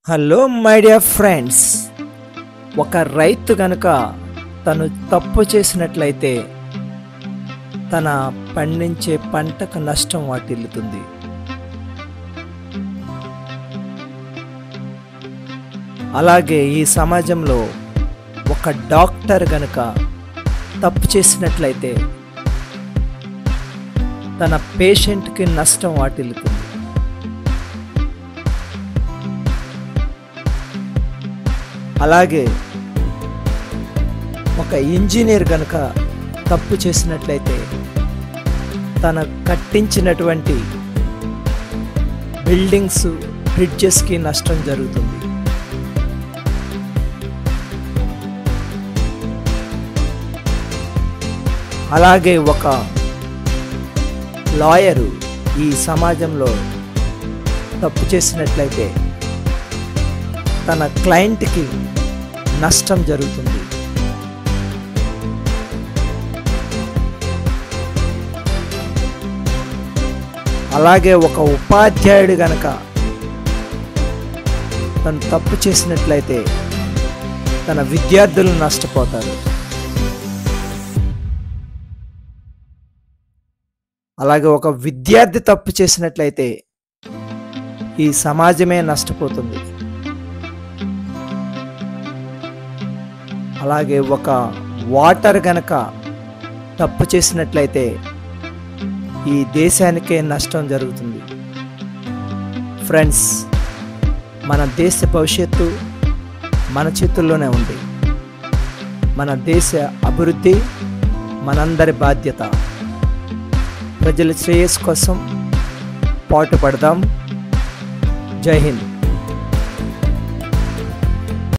Hello my dear friends, ఒక రైతు గనుక తను తప్పు చేసినట్లయితే తన పండించే పంటకు నష్టం వాటిల్లుతుంది. అలాగే ఈ సమాజంలో ఒక డాక్టర్ గనుక తప్పు చేసినట్లయితే తన పేషెంట్కి నష్టం వాటిల్లుతుంది. అలాగే ఒక ఇంజనీర్ కనుక తప్పు చేసినట్లయితే తన కట్టించినటువంటి బిల్డింగ్స్, బ్రిడ్జెస్కి నష్టం జరుగుతుంది. అలాగే ఒక లాయరు ఈ సమాజంలో తప్పు చేసినట్లయితే తన క్లయింట్కి నష్టం జరుగుతుంది. అలాగే ఒక ఉపాధ్యాయుడు గనక తను తప్పు చేసినట్లయితే తన విద్యార్థులు నష్టపోతారు. అలాగే ఒక విద్యార్థి తప్పు చేసినట్లయితే ఈ సమాజమే నష్టపోతుంది. అలాగే ఒక వాటర్ గనక తప్పు చేసినట్లయితే ఈ దేశానికే నష్టం జరుగుతుంది. ఫ్రెండ్స్, మన దేశ భవిష్యత్తు మన చేతుల్లోనే ఉంది. మన దేశ అభివృద్ధి మనందరి బాధ్యత. ప్రజల శ్రేయస్సు కోసం పాటుపడదాం. జై హింద్.